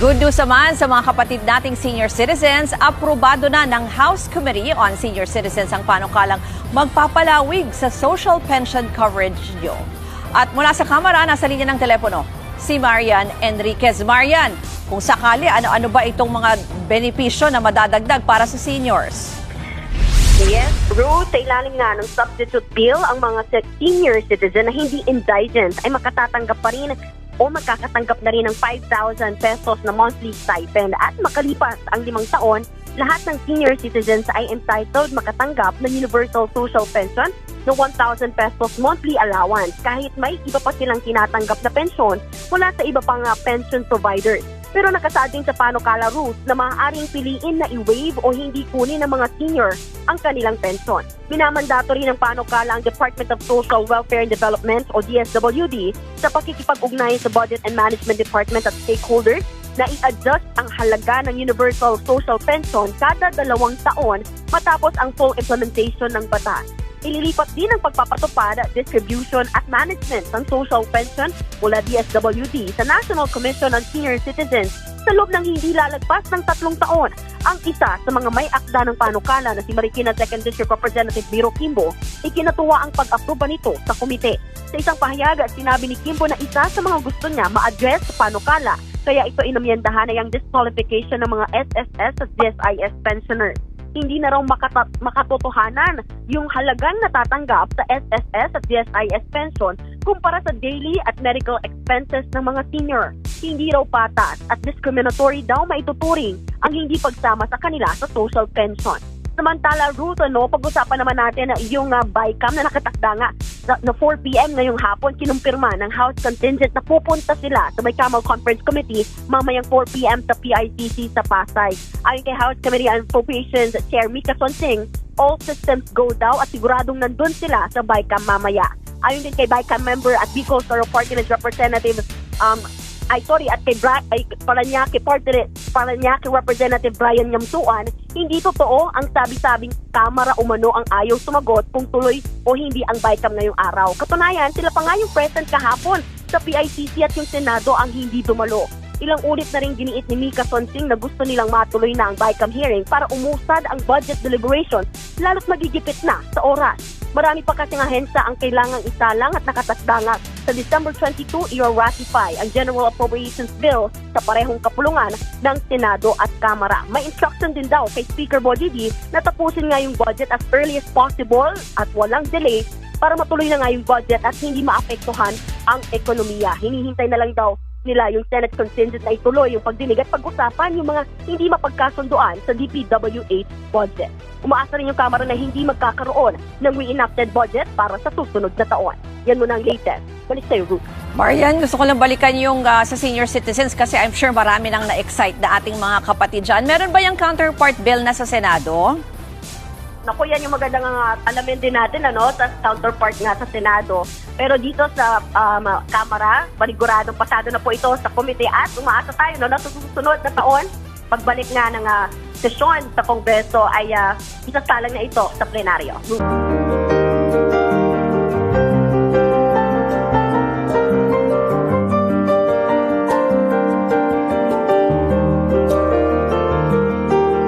Good news naman sa mga kapatid nating senior citizens, aprobado na ng House Committee on Senior Citizens ang panukalang magpapalawig sa social pension coverage nyo. At mula sa Kamara, nasa linya ng telepono, si Marian Enriquez. Marian, kung sakali, ano-ano ba itong mga benepisyo na madadagdag para sa seniors? Yes, Ruth, sa ilalim nga ng substitute bill, ang mga senior citizen na hindi indigent ay makatatanggap pa rin o makakatanggap na rin ng 5,000 pesos na monthly stipend. At makalipas ang 5 taon, lahat ng senior citizens ay entitled makatanggap ng Universal Social Pension na 1,000 pesos monthly allowance kahit may iba pa silang tinatanggap na pensyon mula sa iba pang pension providers. Pero nakasaad din sa panukala rules na maaaring piliin na i-waive o hindi kunin ng mga senior ang kanilang pensyon. Minamandato rin ng panukala ang Department of Social Welfare and Development o DSWD sa pakikipag-ugnayan sa Budget and Management Department at stakeholders na i-adjust ang halaga ng Universal Social Pension kada 2 taon matapos ang full implementation ng batas. Ililipat din ang pagpapatupad, distribution at management ng social pension mula DSWD sa National Commission on Senior Citizens sa loob ng hindi lalagpas ng 3 taon. Ang isa sa mga may akda ng panukala na si Marikina 2nd District Representative Biro Kimbo, ikinatuwa ang pag-aproba nito sa komite. Sa isang pahayag, sinabi ni Kimbo na isa sa mga gusto niya ma-address sa panukala, kaya ito inamyendahan ay ang disqualification ng mga SSS at DSIS pensioners. Hindi na raw makatotohanan yung halagang natatanggap sa SSS at DSIS pension kumpara sa daily at medical expenses ng mga senior. Hindi raw patas at discriminatory daw maituturing ang hindi pagsama sa kanila sa social pension. Samantala, Ruth, pag-usapan naman natin yung BICAM na nakatakda nga na 4 p.m. ngayong hapon, kinumpirma ng House contingent na pupunta sila sa BICAM Conference Committee mamayang 4 p.m. sa PICC sa Pasay. Ayon kay House Committee on Appropriations Chair Mika Sonsing, all systems go daw at siguradong nandun sila sa BICAM mamaya. Ayon din kay BICAM member at Bicol Soro Party List Representative at kay Paranaque Representative Brian Yamsuan, hindi totoo ang sabi-sabing Kamara umano ang ayaw sumagot kung tuloy o hindi ang BICAM ngayong araw. Katunayan, sila pa nga yung present kahapon sa PICC at yung Senado ang hindi dumalo. Ilang ulit na rin giniit ni Mika Sonsing na gusto nilang matuloy na ang BICAM hearing para umusad ang budget deliberation lalo't magigipit na sa oras. Marami pa kasing ahensya ang kailangang isalang at nakatakda nga sa December 22 i-ratify ang General Appropriations Bill sa parehong kapulungan ng Senado at Kamara. May instruction din daw kay Speaker Bodidi na tapusin nga yung budget as early as possible at walang delay para matuloy na nga yung budget at hindi maapektuhan ang ekonomiya. Hinihintay na lang daw nila yung Senate contingent na ituloy yung pagdinig at pag-usapan yung mga hindi mapagkasunduan sa DPWH budget. Umaasa rin yung Kamara na hindi magkakaroon ng re-enacted budget para sa susunod na taon. Yan muna ang latest. Balik sa'yo, Ruth. Marian, gusto ko lang balikan yung sa senior citizens kasi I'm sure marami nang na-excite na ating mga kapatid dyan. Meron ba yung counterpart bill na sa Senado? Naku, yan yung magandang alamin din natin, tas counterpart nga sa Senado. Pero dito sa Kamara, paniguradong pasado na po ito sa komite at umaasa tayo na sa susunod na taon, pagbalik nga ng sesyon sa Kongreso ay isasalang na ito sa plenaryo.